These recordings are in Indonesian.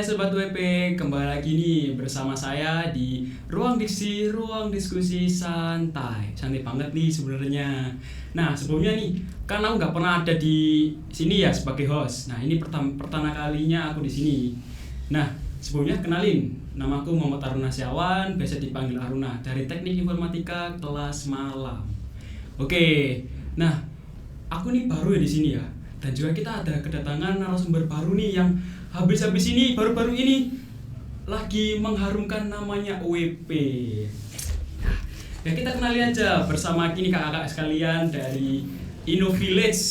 Sobat WP, kembali lagi nih bersama saya di Ruang Diksi, Ruang Diskusi Santai. Santai banget nih sebenarnya. Nah sebelumnya nih, kan aku nggak pernah ada di sini ya sebagai host. Nah ini pertama kalinya aku di sini. Nah sebelumnya kenalin, namaku Muhammad Aruna Siawan, biasa dipanggil Aruna dari Teknik Informatika kelas malam. Oke, nah aku nih baru ya di sini ya. Dan juga kita ada kedatangan narasumber baru nih yang habis-habis ini baru-baru ini lagi mengharumkan namanya WP. Nah, ya kita kenali aja bersama kini kakak-kakak sekalian dari InnoVillage.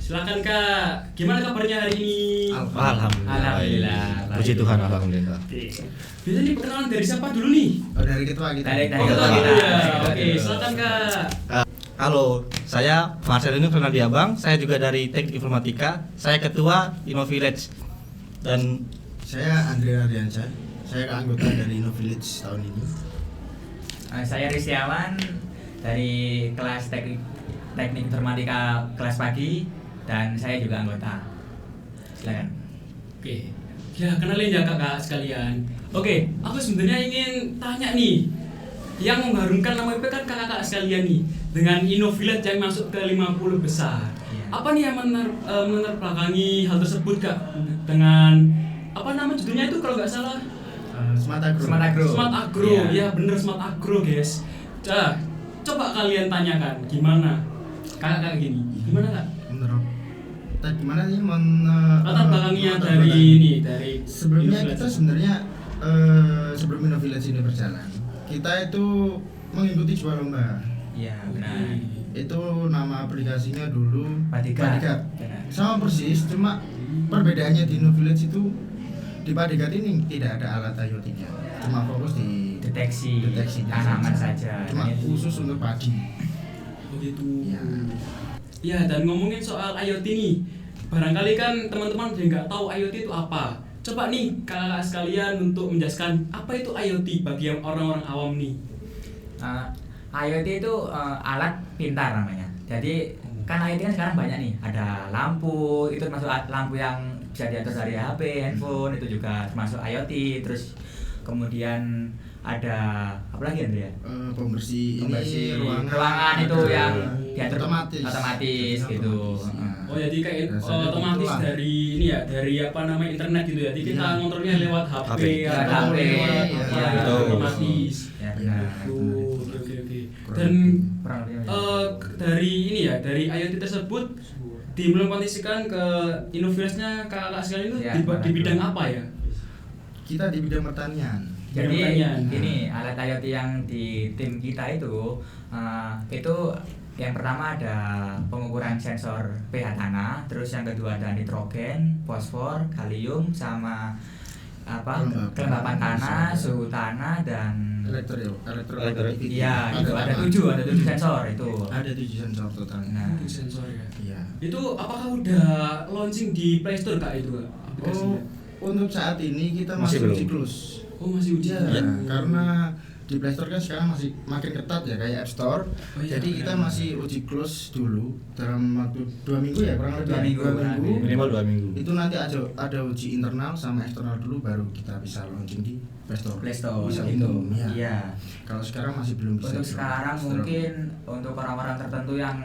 Silakan Kak, gimana kabarnya hari ini? Alhamdulillah. Puji Tuhan, alhamdulillah. Bisa nih perkenalan dari siapa dulu nih? Oh, dari ketua kita. Dari ketua kita. Ya. Oke, silakan Kak. Halo, saya Marcelino Fernandi Abang. Saya juga dari Teknik Informatika. Saya ketua InnoVillage. Dan Saya Andrea Ardiansyah. Saya anggota dari InnoVillage tahun ini. Saya Rizyawan dari kelas teknik informatika kelas pagi dan saya juga anggota. Silakan. Oke, ya kenalin ya kakak sekalian. Oke, aku sebenarnya ingin tanya nih, yang mengharumkan nama WP kan kakak-kakak sekalian nih, dengan InnoVillage yang masuk ke 50 besar. Iya. Apa nih yang menerbelakangi hal tersebut Kak? Dengan apa nama judulnya itu kalau nggak salah? Smart Agro. Smart Agro. Smart Agro, Iya. ya bener Smart Agro guys. Coba kalian tanyakan gimana? Kakak gini, gimana Kak? Menurut gimana nih Latar belakangnya latar dari belakang. ini, dari Sebelumnya InnoVillage. kita sebenarnya sebelum InnoVillage ini berjalan, kita itu mengikuti sebuah lomba. Iya, benar. Itu nama aplikasinya dulu Padigat. Padigat. Sama persis, cuma perbedaannya di InnoVillage itu di Padigat ini tidak ada alat IoT-nya. Cuma fokus di Deteksi deteksinya tanaman saja. Cuma Hanya itu. khusus untuk padi. Begitu. Iya. Ya, dan ngomongin soal IoT nih, barangkali kan teman-teman yang nggak tahu IoT itu apa. Coba nih kakak sekalian untuk menjelaskan apa itu IoT bagi yang orang-orang awam nih. IoT itu alat pintar namanya. Jadi kan IoT kan sekarang banyak nih. Ada lampu, itu termasuk lampu yang bisa diatur dari HP, handphone, itu juga termasuk IoT. Terus kemudian ada apa lagi Andrea? Pembersih Pembersih ruangan itu ada yang diatur otomatis gitu. Oh jadi kayak Biasanya otomatis gitulah. dari ini ya, dari apa namanya internet gitu ya. Jadi kita Iya. ngontrolnya lewat HP, HP. atau HP, lewat iya, apa, betul. otomatis. Ya Iya. benar. Oke. Kurang Dan lebih. Kurang lebih. dari ini ya, dari IoT tersebut diimplementasikan ke InnoVillage-nya kakak sekalian itu Ya, di bidang apa ya? Kita di bidang pertanian. Jadi Pertanyaan. ini alat IoT yang di tim kita itu yang pertama ada pengukuran sensor pH tanah, terus yang kedua ada nitrogen, fosfor, kalium, sama kelembapan tanah, suhu tanah dan Elektroaktiviti. iya itu ada 7 sensor itu. Ada 7 sensor total. Nah, Itu sensor ya. Iya. Itu apakah udah launching di Play Store Kak itu Kak, aplikasinya? Untuk saat ini kita Masih masih belum. siklus. Oh masih ujian. Ya, karena di Play Store kan sekarang masih makin ketat ya kayak App Store. Oh iya, Jadi kita benar. masih uji close dulu dalam waktu 2 minggu ya kurang lebih. 2 minggu, 2 kurang minggu. lebih. minimal 2 minggu. Itu nanti ada uji internal sama eksternal dulu baru kita bisa launching di Play Store. Play Store Bisa gitu. umum, ya. Iya. Kalau sekarang masih belum bisa. Untuk sekarang mungkin untuk orang-orang tertentu yang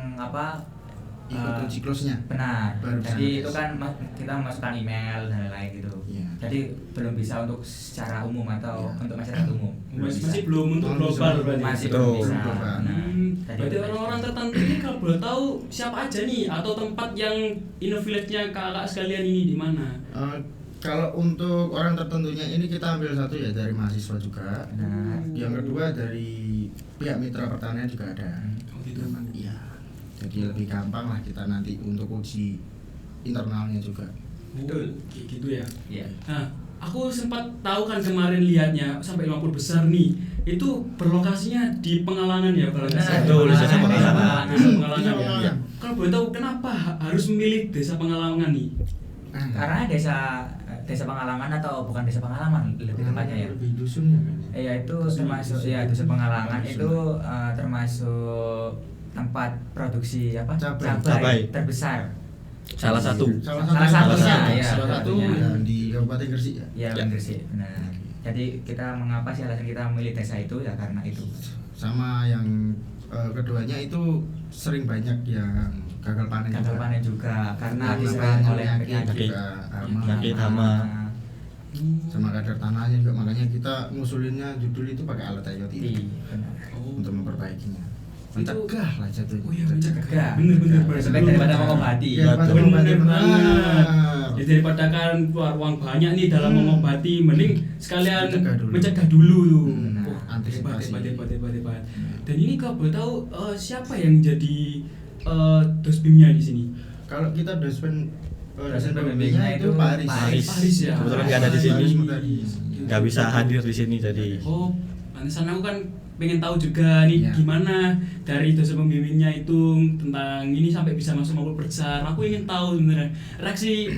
ikut uji close-nya. benar. Baru Jadi bisa itu kan kita memasukkan email dan lain-lain gitu. Iya. Jadi belum bisa untuk secara umum atau Iya. untuk masyarakat umum. Masih belum untuk Belum global bisa. berarti. Masih Betul. belum bisa. Global. Nah, tadi Berarti itu. orang-orang tertentu ini kalau boleh tahu siapa aja nih atau tempat yang InnoVillage-nya kakak sekalian ini di mana? Kalau untuk orang tertentunya ini kita ambil satu ya dari mahasiswa juga. Nah, Yang kedua dari pihak mitra pertanian juga ada. Oh gitu. Iya. Jadi lebih gampang lah kita nanti untuk uji internalnya juga. Betul. Kayak gitu ya. iya. Nah, aku sempat tahu kan kemarin lihatnya sampai 50 besar nih. Itu berlokasinya di Pengalangan ya kalau nggak salah. Betul, desa Pengalangan. Desa Pengalangan Desa ya. Pengalangan. Kalau boleh tahu kenapa harus memilih Desa Pengalangan nih? Karena desa Pengalangan atau bukan desa Pengalangan lebih tepatnya ya. Lebih dusunnya kan. Iya itu termasuk ya desa Pengalangan itu termasuk tempat produksi Cabai. cabai terbesar Salah satu. Salah Salah satu. satunya, ya, Salah satu satunya. ya di Kabupaten Gresik ya. Ya, Ya. Gresik. Benar. Jadi kita mengapa sih alasan kita memilih desa itu ya karena itu. Sama yang keduanya itu sering banyak yang gagal panen. Gagal juga. panen juga karena Gagal diserang panen, oleh penyakit penyakit. juga, hama. Penyakit, hama. Sama kadar tanahnya juga, makanya kita ngusulinnya judul itu pakai alat IoT Iya, benar. Oh. untuk memperbaikinya. Itu- Mencegah lah jatuhnya. Oh iya, mencegah. Bener. Bener. Lebih baik daripada mengobati. Iya, daripada Betul. mengobati, Bener banget. benar. Ya, daripada kan keluar uang banyak nih dalam mengobati, mending sekalian Mencegah dulu. mencegah dulu tuh. Benar. Oh, Antisipasi. hebat. Dan ini kau boleh tahu siapa yang jadi dosbimnya di sini? Kalau kita dosen Dosen pembimbingnya itu Pak Aris. Pak Aris. Aris ya. Kebetulan nggak ada di sini. Aris Mudadis. Nggak bisa hadir di sini jadi. Oh, pantesan aku kan pengen tahu juga nih Iya. gimana dari dosen pembimbingnya itu tentang ini sampai bisa masuk 50 besar. Aku ingin tahu sebenarnya reaksi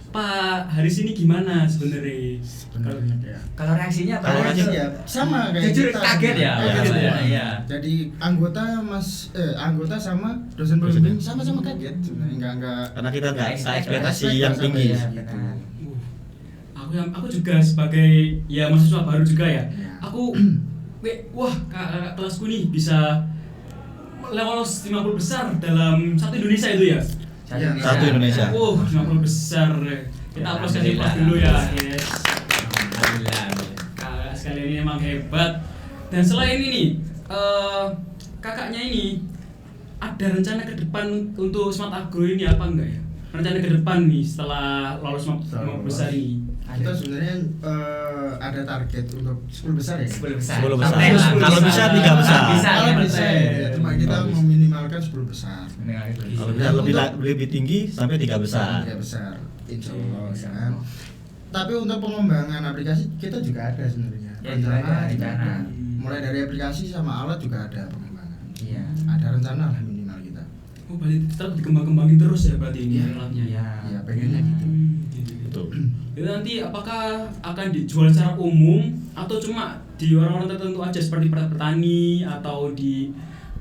Pak Haris ini gimana sebenarnya. Sebenarnya ya. Kalau reaksinya apa? Kalau Kalau reaksi- ya sama kayak Jujur kita. kaget ya, Kaget kaget ya. ya, iya. Jadi anggota sama dosen pembimbing sama-sama kaget. Sebenarnya enggak Karena kita nggak Nggak ekspektasi expect yang sama tinggi. ya. Benar. Aku juga sebagai ya mahasiswa baru juga ya. Iya. Aku wah kakak kelasku nih bisa lolos 50 besar dalam satu Indonesia itu ya. Satu Indonesia. 50 besar. Kita Ya, aplaus kasih alhamdulillah. dulu ya, guys. Alhamdulillah. Kakak sekalian ini emang hebat. Dan selain ini kakaknya ini ada rencana ke depan untuk Smart Agro ini apa enggak ya? Rencana ke depan nih setelah lolos 50 besar ini. Kita sebenarnya ada target untuk 10 besar ya. 10 besar. 10 besar. Sampai lah. Kalau bisa 3 besar. Bisa, Kalau ya, bisa betul. ya, cuma kita Bagus. meminimalkan 10 besar. Kalau bisa lebih tinggi sampai 3 besar. 3 besar, insya Allah kan. Tapi untuk pengembangan aplikasi kita juga ada sebenarnya. Ya, juga ada rencana. Mulai dari aplikasi sama alat juga ada pengembangan. Iya. Ada rencana lah minimal kita. Oh, berarti tetap dikembang-kembangin terus ya berarti ini Iya. alatnya. Iya. Ya pengennya gitu. Gitu. Betul. Itu nanti apakah akan dijual secara umum atau cuma di orang-orang tertentu aja seperti para petani atau di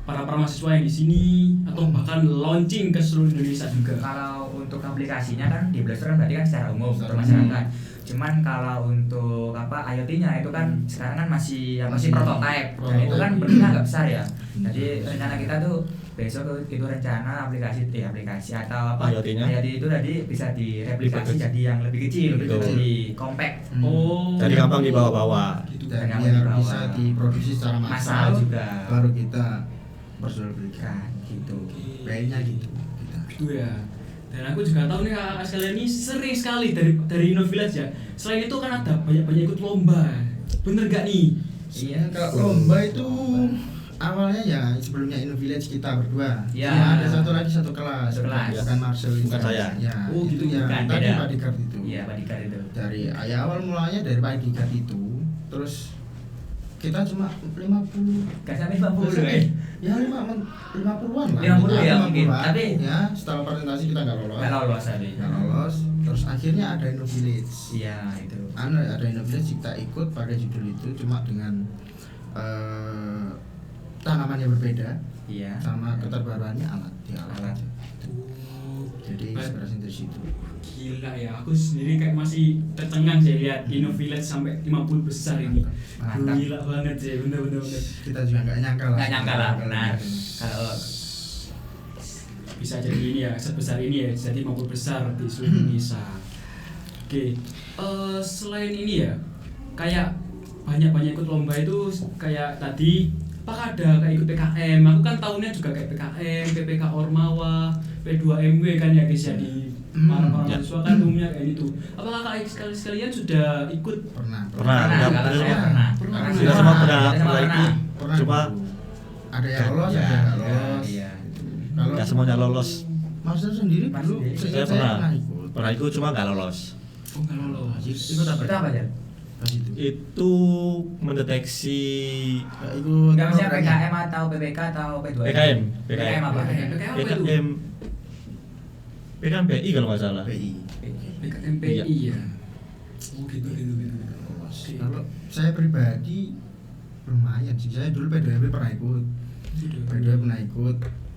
para mahasiswa yang di sini atau bahkan launching ke seluruh Indonesia juga? Kalau untuk aplikasinya kan di Play Store kan berarti kan secara umum untuk Secara masyarakat. Cuman kalau untuk IoT-nya itu kan sekarang kan masih prototype dan itu kan bentuknya agak besar ya. Jadi rencana kita tuh besok itu rencana aplikasi atau apa IoT-nya? IoT itu tadi bisa direplikasi jadi yang lebih kecil, Lebih kecil. lebih compact. Oh. Jadi gampang dibawa-bawa. Gitu. Dan yang biar dibawa. bisa diproduksi secara Massal massal juga. baru kita perjualbelikan. Gitu. Kayaknya gitu kita. Gitu ya. Dan aku juga tahu nih kakak sekalian ini sering sekali dari Innovillage ya. Selain itu kan ada banyak ikut lomba. Bener gak nih? Iya. Kalau lomba itu awalnya ya sebelumnya Innovillage kita berdua. Ya. Ya, ada satu lagi satu kelas. Satu kelas. Bukan Marcel Bukan saya. Ya, Oh, itu gitu. ya. Bukan, Tadi beda. bodyguard itu. Iya, bodyguard itu. Dari awal mulanya dari bodyguard itu, terus kita cuma 50. Gak sampai 50 Ya 50-an lah. 50 ya, mungkin. 50-an. Tapi- ya setelah presentasi kita nggak lolos. Nggak lolos tadi. Nggak lolos. Terus akhirnya ada Innovillage. Iya, itu. Ada Innovillage kita ikut pakai judul itu cuma dengan tanamannya berbeda Iya. sama keterbaruannya alat di alat. Alat. Jadi inspirasi dari situ. Gila ya, aku sendiri kayak masih tercengang sih lihat Innovillage sampai 50 besar ini. Mantap. Gila banget sih, bener. Kita juga nggak nyangka lah. Nggak nyangka lah, benar. Kalau Bisa jadi ini ya, sebesar ini ya, jadi 50 besar di seluruh Indonesia. Oke, selain ini ya, kayak banyak ikut lomba itu kayak tadi, apakah ada kayak ikut PKM? Aku kan tahunnya juga kayak PKM, PPK Ormawa, P2MW kan ya guys ya di para Ya. mahasiswa kan umumnya kayak gitu. Apakah kalian sekalian sudah ikut? Pernah. Pernah. kalau saya pernah. Pernah. Kita semua pernah Kita ikut. Pernah. Cuma ada yang lolos, Ya, ada yang nggak iya, lolos. iya. Kalau nggak semuanya lolos. Master sendiri Mas dulu, sendiri. seingat Saya pernah ikut. pernah ikut cuma nggak lolos. Oh nggak lolos. Ikut apa? Itu apa aja? Pas itu. Itu mendeteksi Nggak ikut. Enggak maksudnya programnya. PKM atau PPK atau P2? PKM. PKM apa? PKM apa itu? PKM PKM PI kalau nggak salah. PI. PKMPI ya. Oh gitu. Lolos. Kalau saya pribadi lumayan sih. Saya dulu P2MP pernah ikut. P2 pernah ikut.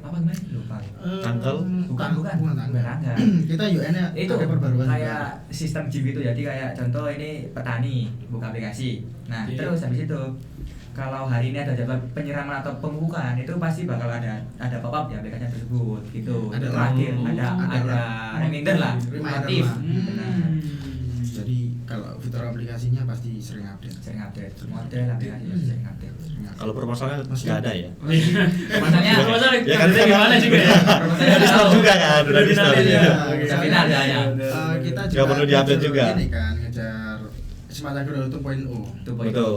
apa gimana? Lupa. Tanggal? Bukan tanggal. tanggal. Kita UN-nya Itu ada perbaruan kayak sistem gym gitu, jadi kayak contoh ini petani buka aplikasi. Nah, Iya. terus habis itu kalau hari ini ada jadwal penyiraman atau pemupukan itu pasti bakal ada pop-up di aplikasi tersebut gitu. Ada Terakhir lampu, ada reminder lah, Reminder notif. lah. Benar. Jadi kalau fitur aplikasinya pasti sering update. Sering update, model aplikasi pasti sering update. Kalau proposalnya nggak ada ya? Oh iya. Maksudnya Masalah Ya kan kerja gimana juga ya? Udah di start juga kan, udah di start. Iya. Udah final ya. Kita Nggak perlu di-update ngejar juga. Ini kan ngejar Smart Agro 2.0. Itu Betul.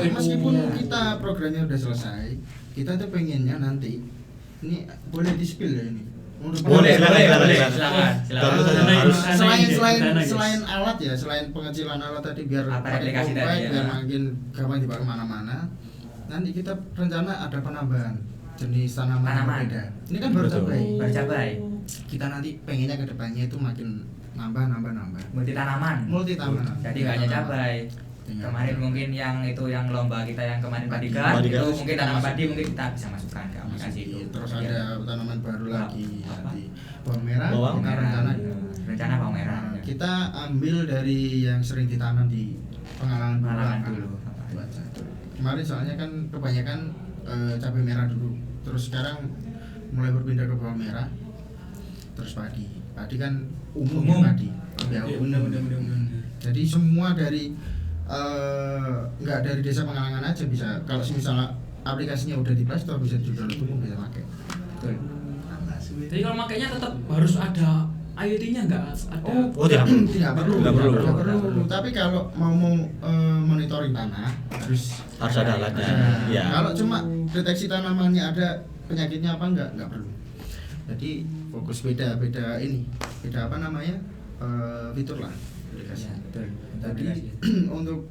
Meskipun kita programnya udah selesai, kita tuh pengennya nanti ini boleh di-spill ya ini. Boleh, silakan. Silakan. Kalau harus Selain alat ya, selain pengecilan alat tadi biar Apa aplikasi compact, tadi ya? biar makin gampang dibawa kemana-mana. Nanti kita rencana ada penambahan jenis tanaman yang Tanaman. berbeda. Ini kan baru Betul. cabai. Bercabai, Kita nanti pengennya ke depannya itu makin nambah. multi tanaman. Multi tanaman. Jadi nggak hanya cabai. Tinggal. Kemarin mungkin yang itu yang lomba kita yang kemarin Padi. padikan Padikan. itu mungkin tanaman padi mungkin kita bisa masukkan ke aplikasi itu. Terus ada tanaman baru lagi Apa? nanti bawang merah. Bawang kita merah. rencana Rencana bawang merah. kita ambil dari yang sering ditanam di pengalaman Pengalaman kan. dulu. Itu aja. Kemarin soalnya kan kebanyakan cabai merah dulu. Terus sekarang mulai berpindah ke bawang merah. Terus padi. Padi kan umum. Umum. Ya, padi. Ya, Iya, umum. benar. Jadi semua dari nggak dari desa Pengalangan aja bisa. Kalau misalnya aplikasinya udah di Play Store bisa di-download umum bisa pakai. Betul. Jadi kalau makanya tetap harus ada IoT-nya nggak ada? Oh, tidak perlu. Tidak perlu. Tidak perlu. Tidak perlu. Tapi kalau mau monitoring tanah harus Harus ada alatnya. ada. Iya. Kalau cuma deteksi tanamannya ada penyakitnya apa enggak perlu. Jadi fokus beda ini. Beda apa namanya? Fitur lah aplikasi. Ya, betul. Jadi untuk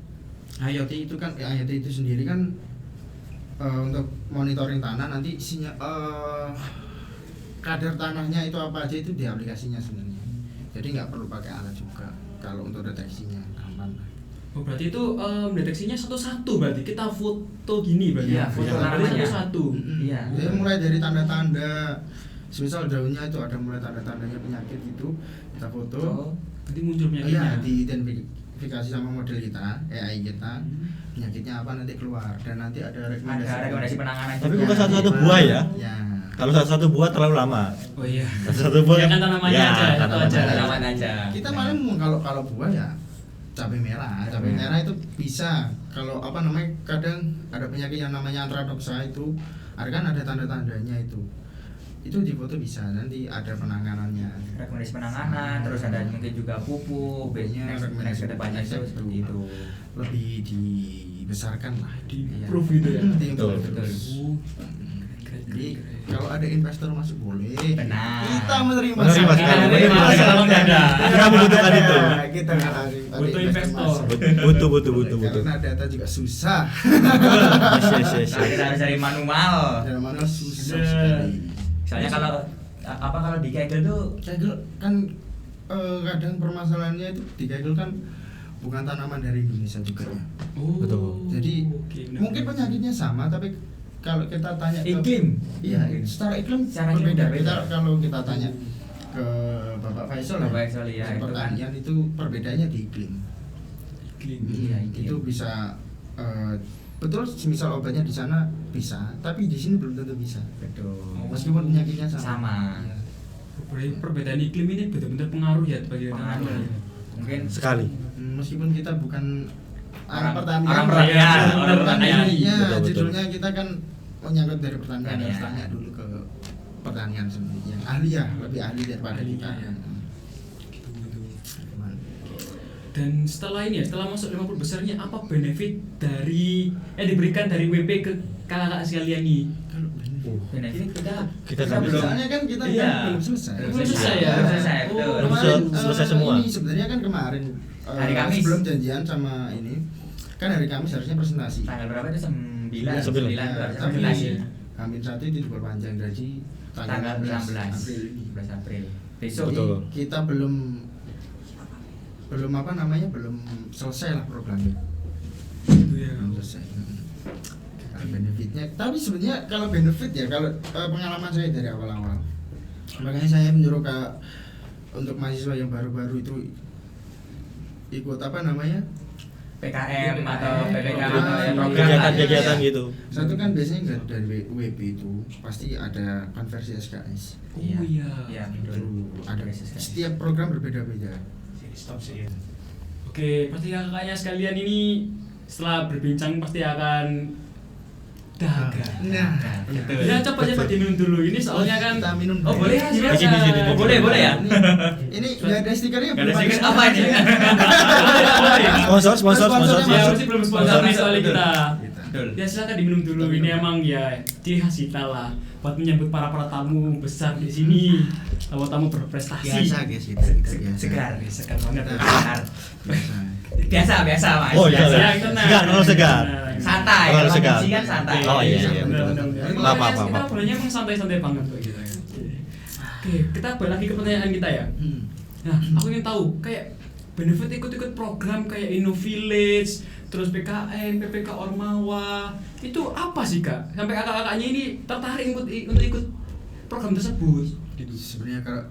IoT itu kan IoT itu sendiri kan untuk monitoring tanah nanti isinya kadar tanahnya itu apa aja itu di aplikasinya sebenarnya. Jadi nggak perlu pakai alat juga kalau untuk deteksinya aman. Oh, berarti itu deteksinya satu-satu berarti kita foto gini berarti. Iya, foto Berarti namanya. satu-satu. Iya. Jadi mulai dari tanda-tanda, semisal daunnya itu ada mulai tanda-tandanya penyakit gitu, kita foto. Nanti muncul Iya, penyakitnya. diidentifikasi sama model kita, AI kita, penyakitnya apa nanti keluar dan nanti ada rekomendasi. Ada rekomendasi penanganan. Tapi juga. bukan satu-satu buah ya? Ya. Kalau satu buah terlalu lama. Oh iya. Satu buah Ya kan tanamannya aja, itu tanaman aja. Tanaman aja. Kita paling kalau buah ya cabai merah. Cabai merah itu bisa kalau apa namanya kadang ada penyakit yang namanya Anthracnopsa itu, ada kan ada tanda-tandanya itu. Itu di foto bisa nanti ada penanganannya. Rekomendasi penanganan, terus ada mungkin juga pupuk, Pupuknya, next kedepannya itu seperti itu. Lebih dibesarkan lah. Di Iya. proof gitu ya. Betul. Oh. Jadi kalau ada investor masuk boleh. Benar. Kita menerima. Menerima sekali, menerima sekali. sekali. Memang ada. Kita membutuhkan itu. Kita nggak ada Butuh investor. Butuh. Karena data juga susah. Yes. Nah, kita harus cari manual. Dari mana susah Iya. sekali. Soalnya kalau di Kaggle tuh Kaggle kan kadang permasalahannya itu di Kaggle kan bukan tanaman dari Indonesia juga ya. Oh. Betul. Jadi Oke, benar. mungkin penyakitnya sama tapi kalau kita tanya ke iklim. iya secara iklim Secara iklim berbeda. berbeda. Kalau kita tanya ke Bapak Faisal Bapak Faisal, ya, di itu pertanian itu perbedaannya di iklim. Iklim. Iya, iklim. Itu bisa betul semisal obatnya di sana bisa, tapi di sini belum tentu bisa. Betul. Meskipun penyakitnya sama. Sama. Berarti perbedaan iklim ini benar-benar pengaruh ya bagi Pengaruh. tanaman. Mungkin Sekali. Meskipun kita bukan Orang- pertanian, orang pertanian, orang pertanian. Iya, Betul. judulnya kita kan menyangkut dari pertanian, Pertanian. harus tanya dulu ke pertanian sendiri yang ahli ya, lebih ahli daripada Ahli, kita. ya. Gitu. Cuman, Dan setelah ini ya, setelah masuk 50 besarnya apa benefit dari diberikan dari WP ke kakak sekalian nih? kalau benefit Kita kan belum. soalnya kan kita Iya. kan belum selesai. Belum selesai ya? Belum selesai, betul. Belum Kemarin, selesai semua. Ini sebenarnya kan kemarin Hari Kamis. sebelum janjian sama ini kan hari Kamis harusnya presentasi. tanggal berapa itu? 9 Sembilan. itu harusnya Tapi presentasi. Hamin 1 itu diperpanjang jadi Tanggal 16 April ini. 11 April. Besok. Jadi Betul. kita belum apa namanya belum selesai lah programnya. Gitu ya. Belum selesai. ada benefitnya. Tapi sebenarnya kalau benefit ya, kalau pengalaman saya dari awal-awal, makanya saya menyuruh untuk mahasiswa yang baru-baru itu ikut apa namanya, PKM atau PPK program. atau ya, program Kegiatan-kegiatan lah. gitu. Satu kan biasanya dari WP itu pasti ada konversi SKS. Iya. Oh iya. Iya, Itu betul. ada SKS. setiap program berbeda-beda. Oke, pasti kakaknya sekalian ini setelah berbincang pasti akan dagang. Nah, Betul. Ya coba diminum dulu. Ini soalnya kan. kita minum. Oh boleh ya, Di sini. Oh, boleh ya. Ini nggak ada stikernya. Nggak ada belum stiker apa ini? Sponsor. Ya masih belum sponsor nih soalnya kita. Betul. Ya silakan diminum dulu. Ini emang ya ciri khas kita lah buat menyambut para tamu besar di sini. Tamu berprestasi. Biasa guys itu. Segar. Segar banget. Biasa. Biasa Mas. Oh, iya. Biasa, yang tenang. Segar, kalau segar. Santai. Kalau Kalau segar. benci kan santai. Oh, iya. Benar-benar. Maaf, maaf, Kita maaf. bolehnya emang santai-santai banget kok gitu ya. Oke, kita balik lagi ke pertanyaan kita ya. Nah, aku ingin tahu kayak benefit ikut-ikut program kayak Innovillage, terus PKM, PPK Ormawa, itu apa sih Kak? Sampai kakak-kakaknya ini tertarik untuk ikut program tersebut. Gitu. Sebenarnya kalau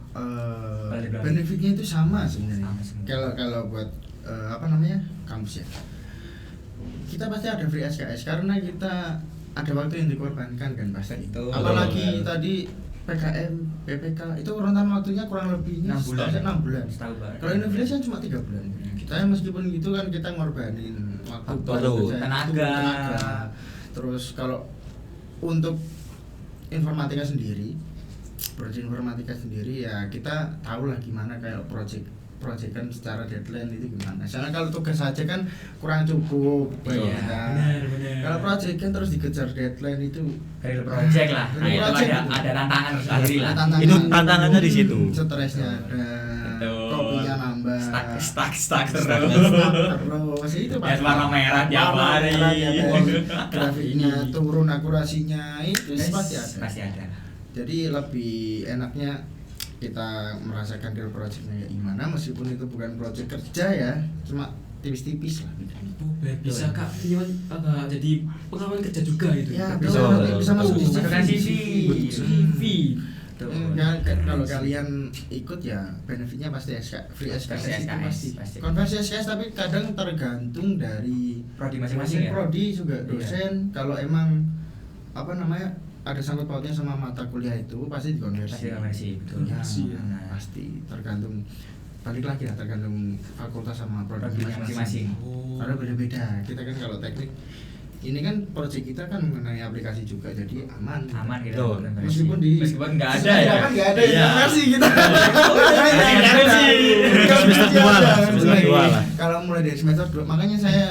Balik-balik. benefitnya itu sama sebenarnya. Sama semua. Kalau buat apa namanya, kampus ya, kita pasti ada free SKS karena kita ada waktu yang dikorbankan kan pasti. Betul. Apalagi tadi PKM, PPK itu rentan waktunya kurang lebih 6 bulan. 6 bulan. Setahu banget. Kalau Indonesia cuma 3 bulan. Kita meskipun gitu kan kita ngorbanin waktu, Waktu. tenaga. Terus kalau untuk informatika sendiri, proyek informatika sendiri ya kita tahu lah gimana kayak proyek kan secara deadline itu gimana. Soalnya kalau tugas saja kan kurang cukup bagi Iya, kita. benar. Kalau proyek kan terus dikejar deadline itu Real project lah. Nah, Real itu project ada itu. tantangan sendiri lah. Itu tantangannya di situ. Stresnya ada, Betul. kopinya nambah. Stuck terus. Terus itu Ya, warna merah tiap Warna hari. merah tiap hari. Grafiknya turun akurasinya itu pasti ada. Pasti ada. Jadi lebih enaknya kita merasakan real projectnya kayak gimana, meskipun itu bukan project kerja ya, cuma tipis-tipis lah bedanya. Oh, bisa Kak, ini agak jadi pengalaman kerja juga itu. Ya, bisa. bisa masuk di Masukkan CV. CV. Kalau kalian ikut ya benefitnya pasti free SKS itu pasti. Konversi SKS tapi kadang tergantung dari Prodi masing-masing ya. prodi juga Iya. dosen. Kalau emang apa namanya ada sangkut pautnya sama mata kuliah itu pasti dikonversi. Pasti konversi, betul. Ya, Konversi, ya. pasti tergantung, balik lagi ya tergantung fakultas sama prodi Prodinya masing-masing. Oh. Karena beda-beda. Kita kan kalau teknik ini kan proyek kita kan mengenai aplikasi juga, jadi aman. Aman gitu. Betul. Meskipun nggak ada ya. Kan nggak ada Iya. konversi kita. Semester 2 lah, semester 2 lah. Kalau mulai dari semester 2, makanya saya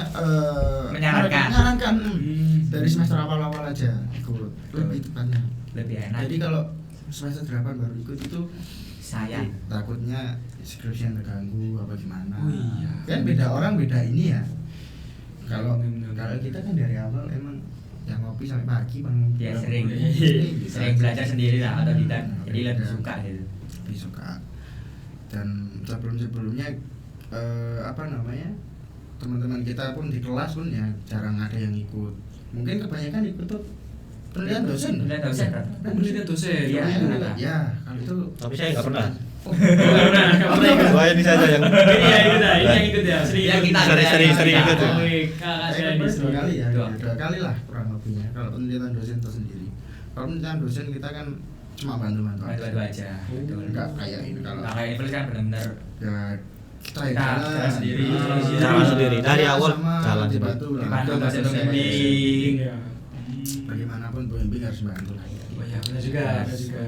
menyarankan dari semester awal-awal aja ikut, lebih tepatnya. Lebih enak. Jadi kalau semester 8 baru ikut itu sayang. takutnya skripsi yang terganggu apa gimana. Oh iya. Kan beda orang beda ini ya. Kalau Benar. kalau kita kan dari awal emang yang ngopi sampai pagi bang. Ya sering Gitu sering aja. belajar sendiri lah atau tidak. Jadi lebih Beda. suka gitu. Lebih suka. Dan sebelumnya apa namanya, teman-teman kita pun di kelas pun ya jarang ada yang ikut. Mungkin kebanyakan ikut tuh penelitian dosen. Penelitian dosen. Penelitian dosen. Iya, Oh. benar. Ya, kalau itu Tapi saya nggak pernah. Pernah. Wah, ini saja yang Iya, ikut ya. Ini yang ikut ya. Sering Ya, ikut. kita Sering ikut ya. Oke, kakak saya saya ikut di 2 kali ya, Dua. 2 kali lah kurang lebihnya. Kalau penelitian dosen tersendiri. Kalau penelitian dosen kita kan cuma bantu-bantu Bantu aja. Betul. Enggak kayak ini kalau Nah, kayak ini kan benar-benar ya kita yang Kita jalan sendiri. Jalan sendiri. Dari awal sama jalan sendiri. dibantu lah. Dibantu Sama dosen dosen. pembimbing. Iya. Bagaimanapun pembimbing harus bantu lah. Oh ya, benar juga, ada juga.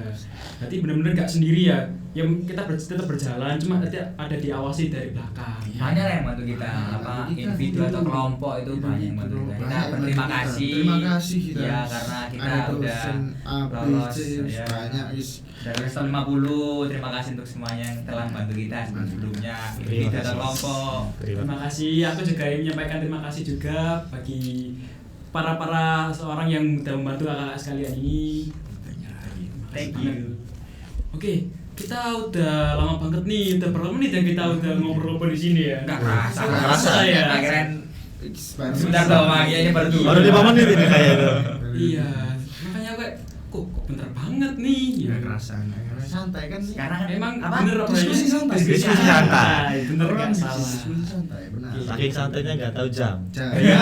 Berarti benar-benar nggak sendiri ya. Yang kita tetap berjalan, cuma nanti ada diawasi dari belakang. banyak lah yang bantu kita Nah, apa bantu kita. individu atau kelompok itu banyak yang bantu kita. Kita Banyak yang berterima bantu kita. kasih. Terima kasih kita. Ya karena kita Ada udah dosen A, B, lolos C, ya. banyak is. Dari tahun 50, terima kasih untuk semuanya yang telah membantu kita sebelumnya, individu atau kasih. kelompok. Terima kasih. Aku juga ingin menyampaikan terima kasih juga bagi para seorang yang sudah membantu kakak sekalian ini. Thank you. Oke, kita udah lama banget nih, udah berapa menit yang kita udah ngobrol-ngobrol di sini ya? Enggak kerasa. Nggak kerasa ya. Keren Sebentar dong, Mang. Ya, ini baru dulu. Baru 5 menit ini kayak itu. Iya, makanya kayak kok bentar banget nih. Ya kerasa, santai kan. Karena kan Emang apa? bener apa Diskusi ya? santai. Diskusi santai. Bener Orang kan salah. diskusi santai, benar. Saking santainya nggak tahu jam. Ya. Ya.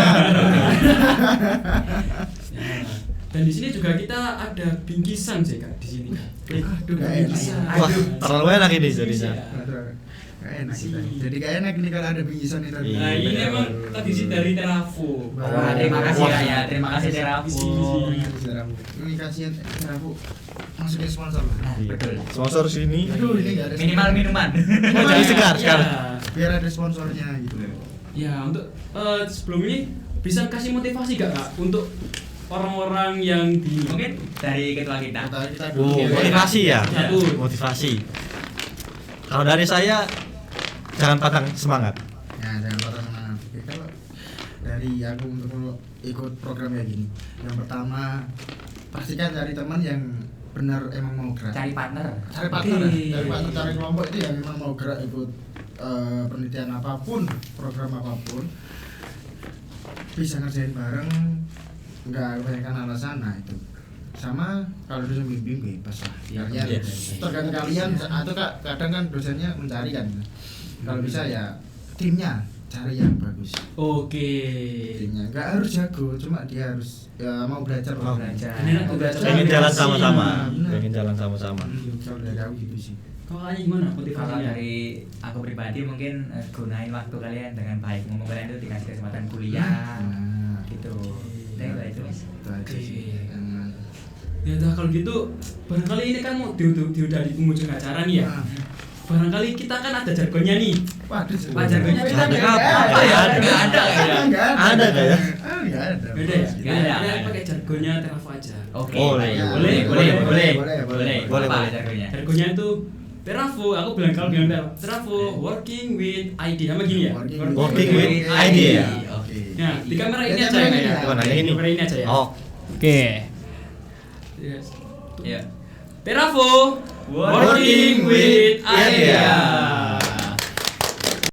Dan di sini juga kita ada bingkisan sih Kak di sini. Aduh, gak enak. bingkisan. Wah, terlalu enak ini jadinya. Aduh, gak enak kita. Jadi gak enak ini kalau ada bingkisan ini tadi. Nah, ini emang tradisi dari Terafo. Wah, terima kasih Kak ya. Terima kasih Terafo. Ini kasihan Rafu masukin sponsor. Nah, betul. Sponsor sini. Aduh, ini gak ada Minimal minuman. Oh, jadi segar Ya. sekarang. biar ada sponsornya gitu. Ya, untuk sebelum ini bisa kasih motivasi gak Kak untuk orang-orang yang di Mungkin dari ketua kita. Tadi kita Oh, motivasi ya. Satu. Motivasi. Kalau dari saya jangan patah semangat. Ya, jangan patah semangat. Oke, kalau dari aku untuk ikut program kayak gini, yang pertama pastikan cari teman yang benar emang mau gerak. Cari partner. Cari partner, Oke. cari partner, cari kelompok itu yang memang mau gerak ikut penelitian apapun, program apapun, bisa ngerjain bareng, nggak kebanyakan alasan. Nah itu sama kalau dosen bimbing bebas lah. Kalian Iya. tergantung kalian atau kadang kan dosennya mencari kan. Kalau bisa ya timnya cari yang bagus. Oke. Timnya nggak harus jago, cuma dia harus ya mau belajar Mau belajar. Mau belajar. Pengen jalan sama-sama. Benar. Pengen jalan sama-sama. Kalau dari aku gitu sih. Kalau kalian gimana Kalau motivasinya? dari aku pribadi mungkin gunain waktu kalian dengan baik. Mumpung kalian itu dikasih kesempatan kuliah. Nah, Gitu. Itu. itu aja sih. Jangan- Ya udah kalau gitu barangkali ini kan mau diudah di penghujung acara nih ya. Nah. Barangkali kita kan ada jargonnya nih. Waduh, Wah, jargonnya kita Ada nggak apa? ada ya? Ada. Nggak ada ya? Ada nggak ya? Nggak ada. Beda ya? Nggak ada. Kita pakai jargonnya Terafo aja. Oke. Boleh. baik. Boleh, Boleh. Boleh, Apa boleh. jargonnya? Jargonnya itu Terafo, aku bilang kalau bilang Terafo working with ID sama gini ya. Working with idea. Oke. Ya, di kamera ini Di aja kamera ya. ini ya. Oh, nah, Di ini. kamera ini aja ya. Oh, Oke. Yes. Ya. Terafo working with idea.